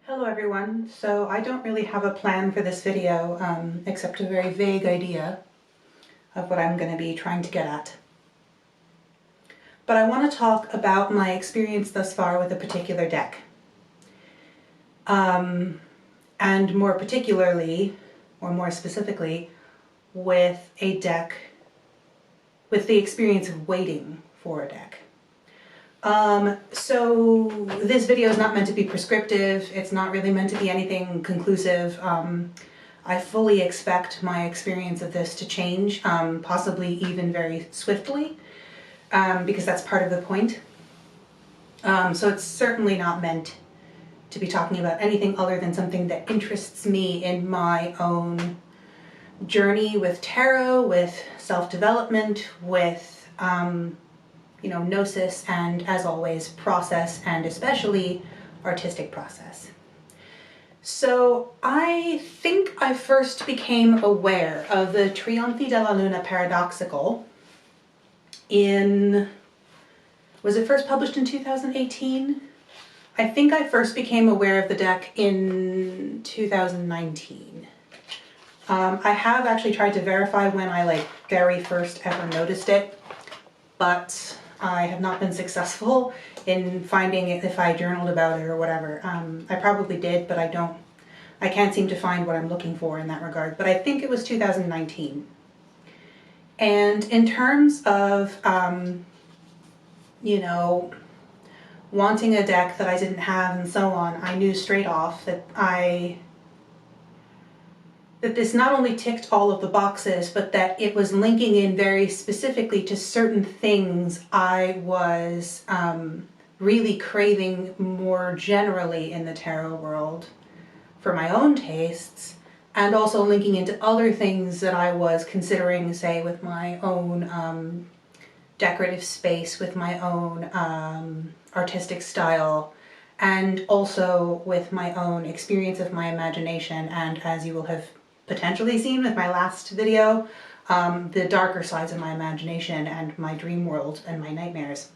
Hello everyone. So I don't really have a plan for this video except a very vague idea of what I'm going to be trying to get at. But I want to talk about my experience thus far with a particular deck. And more particularly, or more specifically, with a deck, with the experience of waiting for a deck. So this video is not meant to be prescriptive. It's not really meant to be anything conclusive. I fully expect my experience of this to change, possibly even very swiftly, because that's part of the point. So it's certainly not meant to be talking about anything other than something that interests me in my own journey with tarot, with self-development, with gnosis, and as always, process, and especially artistic process. So I think I first became aware of the Trionfi della Paradoxical was it first published in 2018? I think I first became aware of the deck in 2019. I have actually tried to verify when I very first ever noticed it, but I have not been successful in finding it if I journaled about it or whatever. I probably did, but I can't seem to find what I'm looking for in that regard. But I think it was 2019. And in terms of, wanting a deck that I didn't have and so on, I knew straight off that this not only ticked all of the boxes, but that it was linking in very specifically to certain things I was really craving more generally in the tarot world for my own tastes, and also linking into other things that I was considering, say, with my own decorative space, with my own artistic style, and also with my own experience of my imagination, and as you will have potentially seen with my last video, the darker sides of my imagination and my dream world and my nightmares.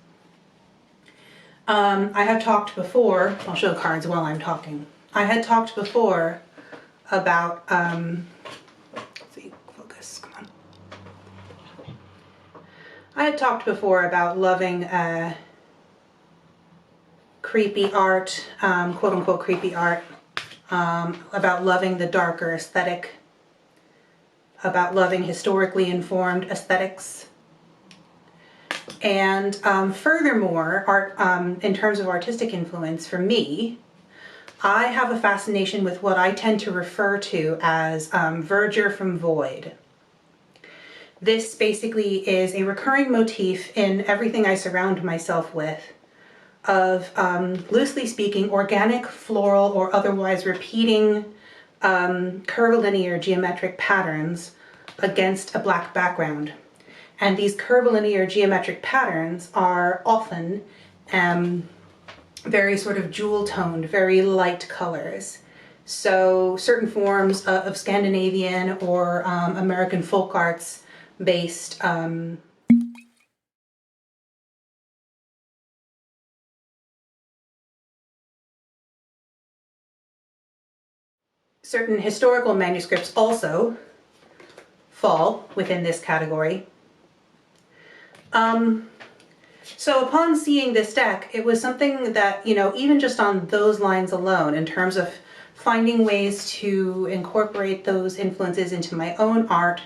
I have talked before, I'll show cards while I'm talking. I had talked before about, let's see, focus, come on. I had talked before about loving creepy art, quote unquote creepy art, about loving the darker aesthetic, about loving historically informed aesthetics. And furthermore, art, in terms of artistic influence for me, I have a fascination with what I tend to refer to as verdure from void. This basically is a recurring motif in everything I surround myself with of, loosely speaking, organic, floral, or otherwise repeating curvilinear geometric patterns against a black background. And these curvilinear geometric patterns are often very sort of jewel-toned, very light colors. So certain forms of Scandinavian or American folk arts based certain historical manuscripts also fall within this category. So upon seeing this deck, it was something that, even just on those lines alone, in terms of finding ways to incorporate those influences into my own art,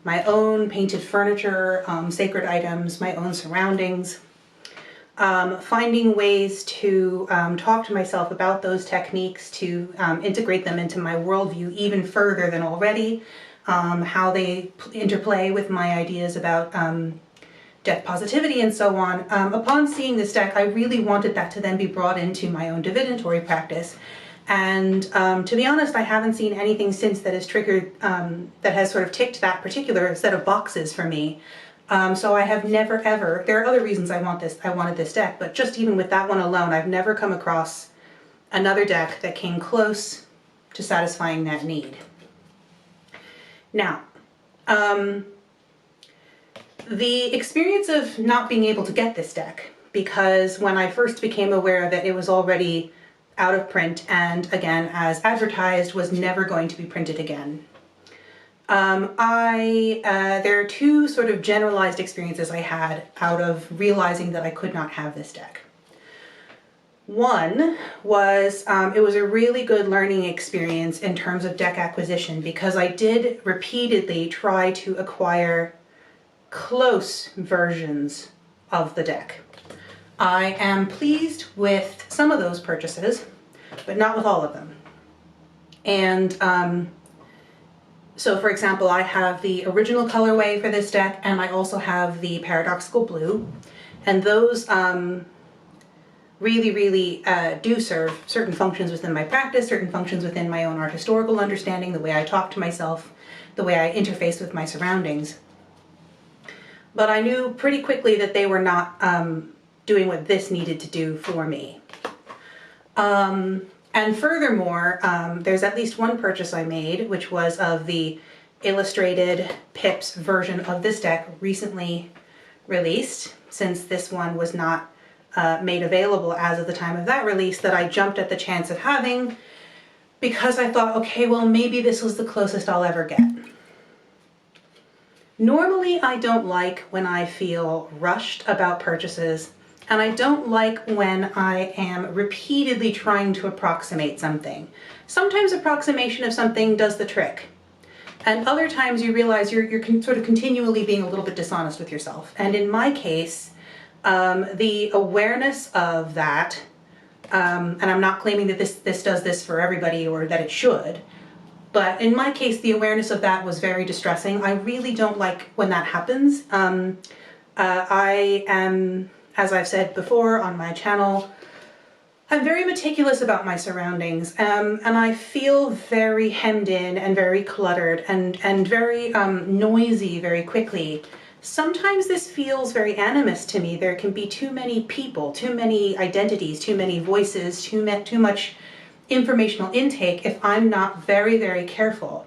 my own painted furniture, sacred items, my own surroundings, finding ways to talk to myself about those techniques, to integrate them into my worldview even further than already, how they interplay with my ideas about deck positivity and so on. Upon seeing this deck, I really wanted that to then be brought into my own divinatory practice. And to be honest, I haven't seen anything since that has triggered, that has sort of ticked that particular set of boxes for me. So I have never ever, there are other reasons I wanted this deck, but just even with that one alone, I've never come across another deck that came close to satisfying that need. Now, the experience of not being able to get this deck, because when I first became aware of it, it was already out of print, and again, as advertised, was never going to be printed again. There are two sort of generalized experiences I had out of realizing that I could not have this deck. One was, it was a really good learning experience in terms of deck acquisition, because I did repeatedly try to acquire close versions of the deck. I am pleased with some of those purchases, but not with all of them. And so for example, I have the original colorway for this deck, and I also have the Paradoxical blue, and those really do serve certain functions within my practice, certain functions within my own art historical understanding, the way I talk to myself, the way I interface with my surroundings. But I knew pretty quickly that they were not doing what this needed to do for me. And furthermore, there's at least one purchase I made, which was of the illustrated Pips version of this deck, recently released, since this one was not made available as of the time of that release, that I jumped at the chance of having, because I thought, okay, well, maybe this was the closest I'll ever get. Normally, I don't like when I feel rushed about purchases, and I don't like when I am repeatedly trying to approximate something. Sometimes approximation of something does the trick, and other times you realize you're sort of continually being a little bit dishonest with yourself. And in my case, the awareness of that, and I'm not claiming that this does this for everybody or that it should, but in my case, the awareness of that was very distressing. I really don't like when that happens. I am, as I've said before on my channel, I'm very meticulous about my surroundings, and I feel very hemmed in and very cluttered and very noisy very quickly. Sometimes this feels very animist to me. There can be too many people, too many identities, too many voices, too much informational intake if I'm not very careful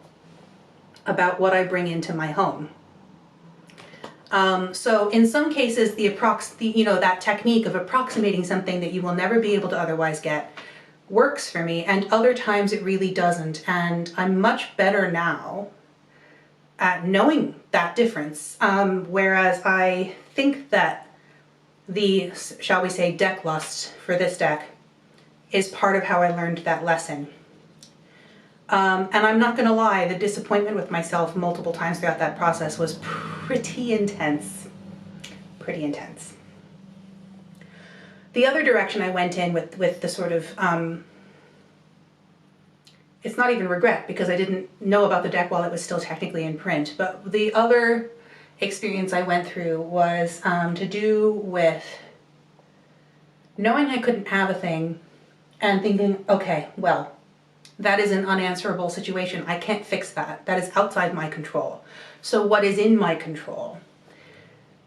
about what I bring into my home. So in some cases, that technique of approximating something that you will never be able to otherwise get works for me, and other times it really doesn't. And I'm much better now at knowing that difference. Whereas I think that the, shall we say, deck lust for this deck is part of how I learned that lesson. And I'm not gonna lie, the disappointment with myself multiple times throughout that process was pretty intense. Pretty intense. The other direction I went in with the sort of, it's not even regret, because I didn't know about the deck while it was still technically in print, but the other experience I went through was to do with knowing I couldn't have a thing and thinking, okay, well, that is an unanswerable situation. I can't fix that. That is outside my control. So what is in my control?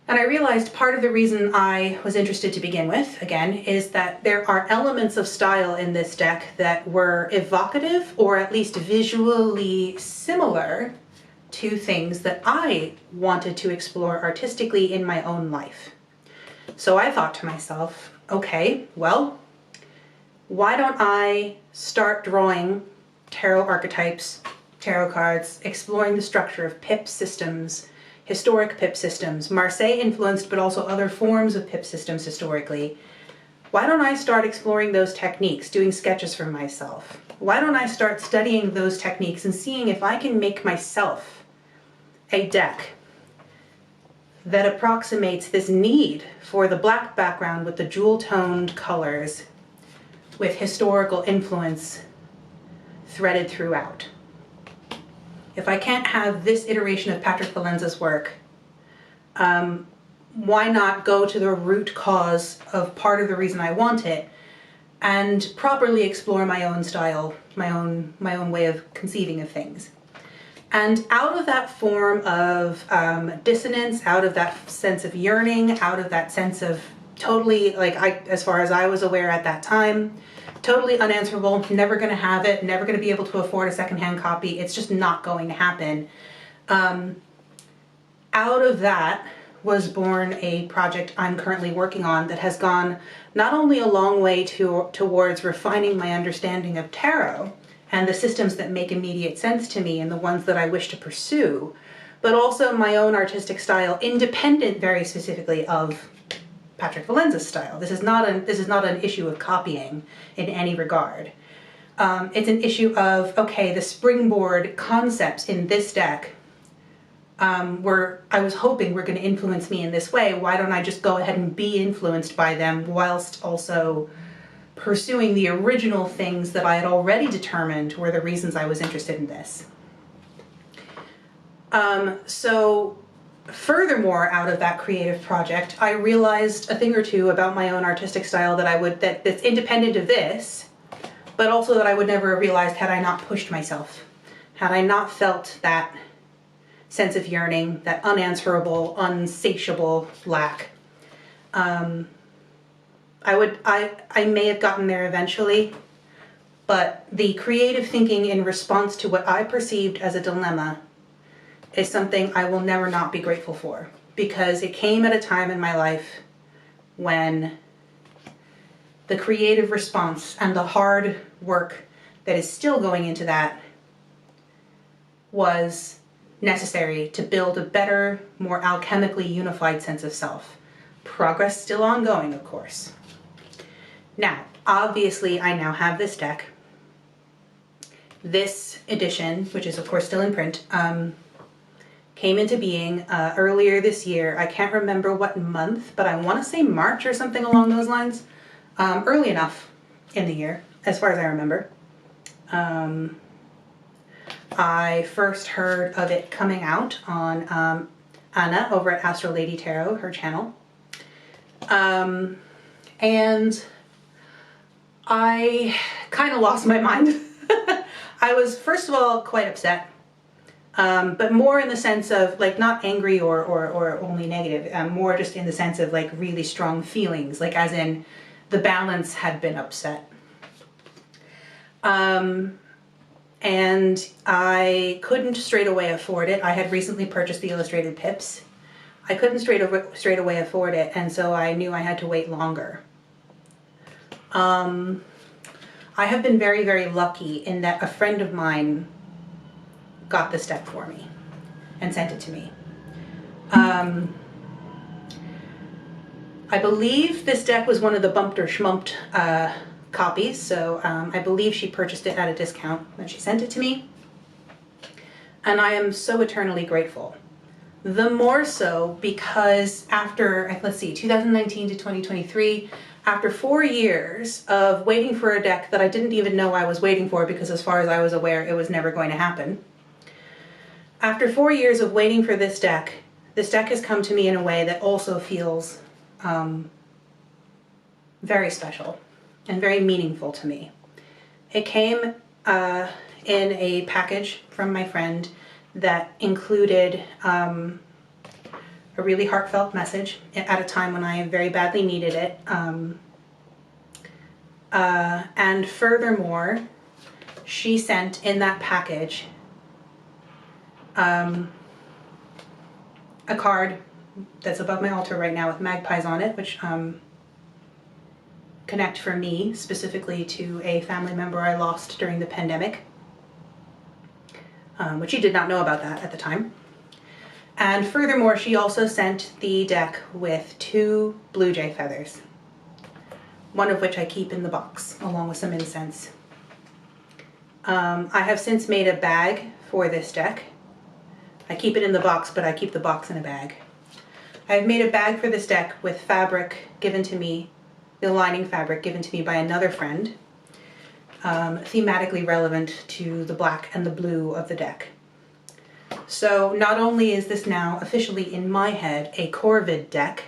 And I realized part of the reason I was interested to begin with, again, is that there are elements of style in this deck that were evocative, or at least visually similar to things that I wanted to explore artistically in my own life. So I thought to myself, okay, well, why don't I start drawing tarot archetypes, tarot cards, exploring the structure of pip systems, historic pip systems, Marseille influenced, but also other forms of pip systems historically. Why don't I start exploring those techniques, doing sketches for myself? Why don't I start studying those techniques and seeing if I can make myself a deck that approximates this need for the black background with the jewel-toned colors with historical influence threaded throughout. If I can't have this iteration of Patrick Valenza's work, why not go to the root cause of part of the reason I want it and properly explore my own style, my own way of conceiving of things. And out of that form of dissonance, out of that sense of yearning, out of that sense of totally, as far as I was aware at that time, totally unanswerable, never gonna have it, never gonna be able to afford a secondhand copy, it's just not going to happen. Out of that was born a project I'm currently working on that has gone not only a long way towards refining my understanding of tarot and the systems that make immediate sense to me and the ones that I wish to pursue, but also my own artistic style, independent very specifically of Patrick Valenza's style. This is not an issue of copying in any regard. It's an issue of, okay, the springboard concepts in this deck I was hoping were going to influence me in this way. Why don't I just go ahead and be influenced by them whilst also pursuing the original things that I had already determined were the reasons I was interested in this. So furthermore, out of that creative project, I realized a thing or two about my own artistic style that's independent of this, but also that I would never have realized had I not pushed myself, had I not felt that sense of yearning, that unanswerable, unsatiable lack. I may have gotten there eventually, but the creative thinking in response to what I perceived as a dilemma is something I will never not be grateful for, because it came at a time in my life when the creative response and the hard work that is still going into that was necessary to build a better, more alchemically unified sense of self. Progress still ongoing, of course. Now, obviously, I now have this deck. This edition, which is of course still in print, came into being earlier this year. I can't remember what month, but I want to say March or something along those lines. Early enough in the year, as far as I remember. I first heard of it coming out on Anna over at Astro Lady Tarot, her channel. And I kind of lost my mind. I was, first of all, quite upset, but more in the sense of, like, not angry or only negative, more just in the sense of, like, really strong feelings, like, as in the balance had been upset. And I couldn't straight away afford it. I had recently purchased the illustrated pips. I couldn't straight away afford it, and so I knew I had to wait longer. I have been very, very lucky in that a friend of mine got this deck for me and sent it to me. I believe this deck was one of the bumped or schmumped copies, so I believe she purchased it at a discount when she sent it to me, and I am so eternally grateful. The more so because after, let's see, 2019 to 2023, after 4 years of waiting for a deck that I didn't even know I was waiting for, because as far as I was aware, it was never going to happen. After 4 years of waiting for this deck has come to me in a way that also feels very special and very meaningful to me. It came in a package from my friend that included a really heartfelt message at a time when I very badly needed it. And furthermore, she sent in that package a card that's above my altar right now with magpies on it, which connect for me specifically to a family member I lost during the pandemic, which she did not know about that at the time. And furthermore, she also sent the deck with 2 blue jay feathers, one of which I keep in the box along with some incense. I have since made a bag for this deck. I keep it in the box, but I keep the box in a bag. I've made a bag for this deck with fabric given to me, the lining fabric given to me by another friend, thematically relevant to the black and the blue of the deck. So not only is this now officially in my head a Corvid deck,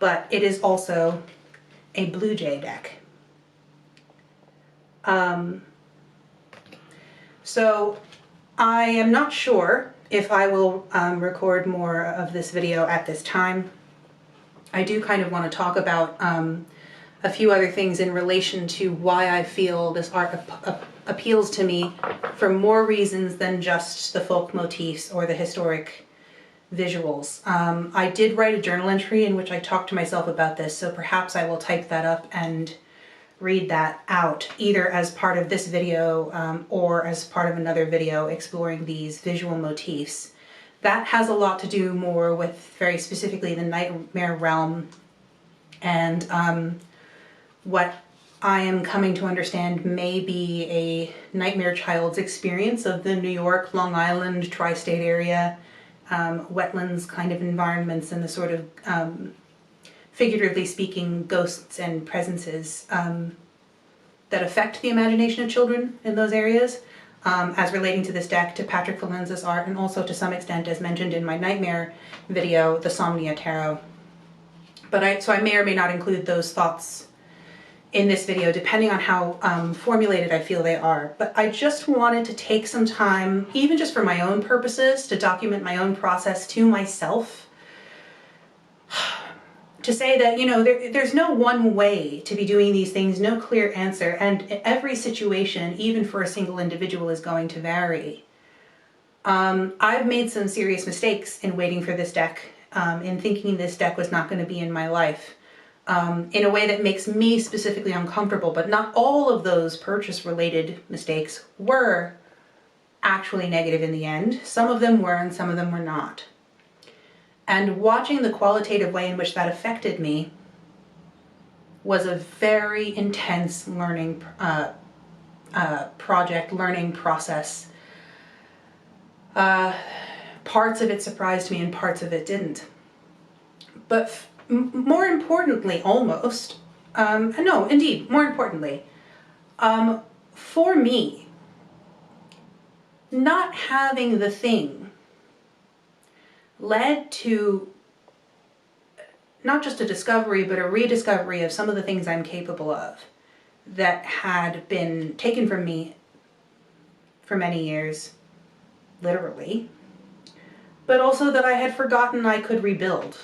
but it is also a blue jay deck. So I am not sure if I will record more of this video at this time. I do kind of want to talk about a few other things in relation to why I feel this art appeals to me for more reasons than just the folk motifs or the historic visuals. I did write a journal entry in which I talked to myself about this, so perhaps I will type that up and read that out, either as part of this video or as part of another video exploring these visual motifs. That has a lot to do more with, very specifically, the nightmare realm and what I am coming to understand may be a nightmare child's experience of the New York, Long Island, tri-state area, wetlands kind of environments, and the sort of, figuratively speaking, ghosts and presences that affect the imagination of children in those areas, as relating to this deck, to Patrick Valenza's art, and also to some extent, as mentioned in my nightmare video, the Somnia Tarot. So I may or may not include those thoughts in this video, depending on how formulated I feel they are. But I just wanted to take some time, even just for my own purposes, to document my own process to myself, to say that, you know, there's no one way to be doing these things, no clear answer, and every situation, even for a single individual, is going to vary. I've made some serious mistakes in waiting for this deck, in thinking this deck was not going to be in my life, in a way that makes me specifically uncomfortable. But not all of those purchase-related mistakes were actually negative in the end. Some of them were, and some of them were not. And watching the qualitative way in which that affected me was a very intense learning learning process. Parts of it surprised me and parts of it didn't. But more importantly, almost, no, indeed, more importantly, for me, not having the thing led to not just a discovery, but a rediscovery of some of the things I'm capable of that had been taken from me for many years, literally, but also that I had forgotten I could rebuild.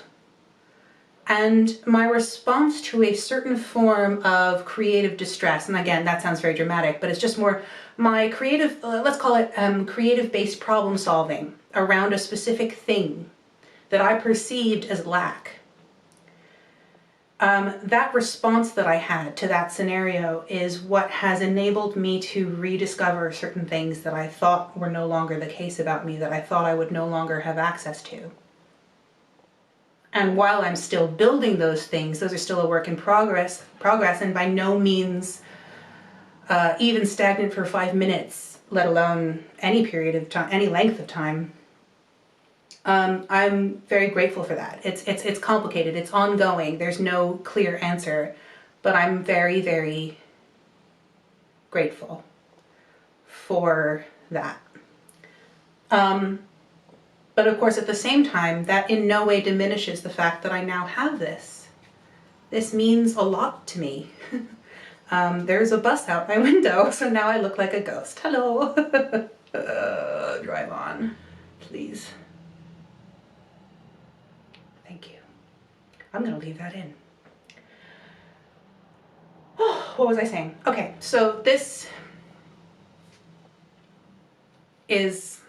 And my response to a certain form of creative distress, and again, that sounds very dramatic, but it's just more my creative, let's call it creative-based problem solving around a specific thing that I perceived as lack. That response that I had to that scenario is what has enabled me to rediscover certain things that I thought were no longer the case about me, that I thought I would no longer have access to. And while I'm still building those things, those are still a work in progress, and by no means even stagnant for 5 minutes, let alone any period of time, any length of time. I'm very grateful for that. It's complicated, it's ongoing, there's no clear answer, but I'm very, very grateful for that. But of course, at the same time, that in no way diminishes the fact that I now have this. This means a lot to me. There's a bus out my window, so now I look like a ghost. Hello. Drive on, please. Thank you. I'm gonna leave that in. Oh, what was I saying? Okay, so this is,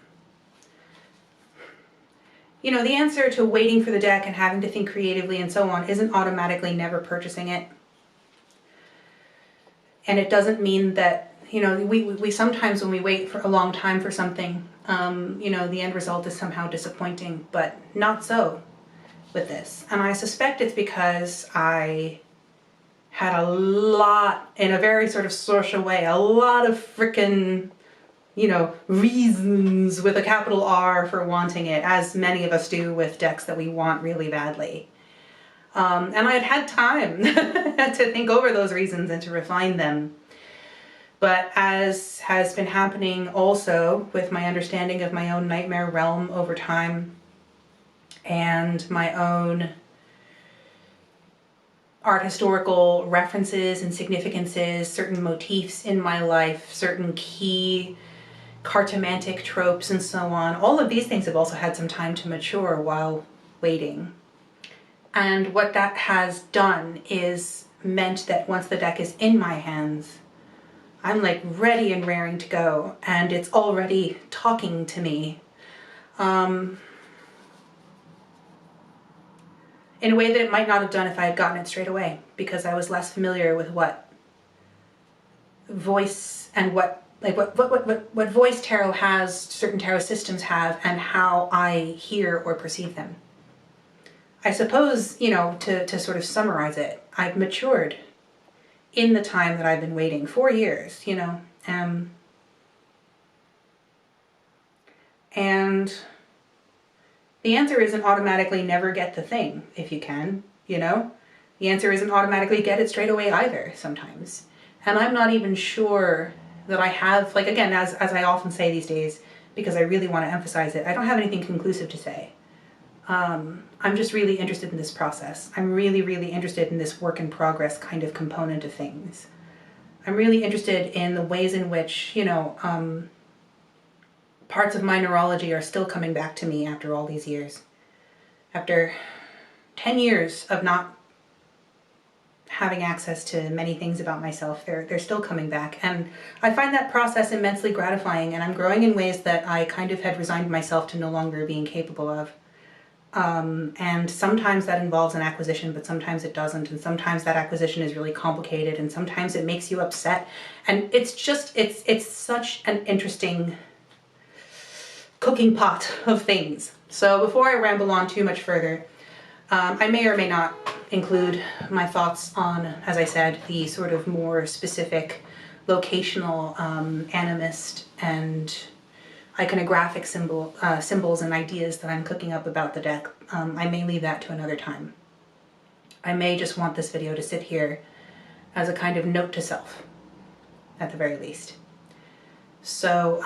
you know, the answer to waiting for the deck and having to think creatively and so on isn't automatically never purchasing it. And it doesn't mean that, you know, we sometimes when we wait for a long time for something, you know, the end result is somehow disappointing, but not so with this. And I suspect it's because I had a lot, in a very sort of social way, a lot of frickin', you know, reasons with a capital R for wanting it, as many of us do with decks that we want really badly. And I had time to think over those reasons and to refine them. But as has been happening also with my understanding of my own nightmare realm over time, and my own art historical references and significances, certain motifs in my life, certain key cartomantic tropes and so on, all of these things have also had some time to mature while waiting. And what that has done is meant that once the deck is in my hands, I'm like ready and raring to go, and it's already talking to me. in a way that it might not have done if I had gotten it straight away, because I was less familiar with what voice and what voice tarot has, certain tarot systems have, and how I hear or perceive them. I suppose, you know, to sort of summarize it, I've matured in the time that I've been waiting, 4 years, you know, and the answer isn't automatically never get the thing if you can, you know? The answer isn't automatically get it straight away either sometimes. And I'm not even sure that I have, like, again, as I often say these days, because I really want to emphasize it, I don't have anything conclusive to say. I'm just really interested in this process. I'm really, really interested in this work in progress kind of component of things. I'm really interested in the ways in which, you know, parts of my neurology are still coming back to me after all these years. After 10 years of not having access to many things about myself, they're still coming back. And I find that process immensely gratifying, and I'm growing in ways that I kind of had resigned myself to no longer being capable of. And sometimes that involves an acquisition, but sometimes it doesn't. And sometimes that acquisition is really complicated, and sometimes it makes you upset. And it's just, it's such an interesting cooking pot of things. So before I ramble on too much further, I may or may not include my thoughts on, as I said, the sort of more specific locational animist and iconographic symbols and ideas that I'm cooking up about the deck. I may leave that to another time. I may just want this video to sit here as a kind of note to self, at the very least. So,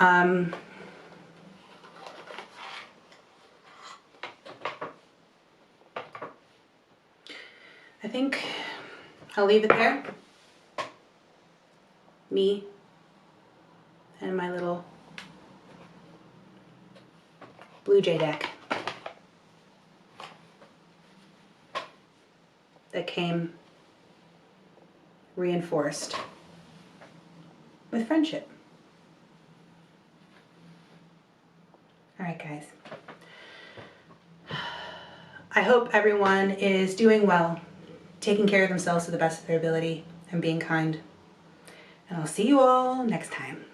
I think I'll leave it there. Me and my little Blue Jay deck that came reinforced with friendship. All right, guys. I hope everyone is doing well, taking care of themselves to the best of their ability, and being kind. And I'll see you all next time.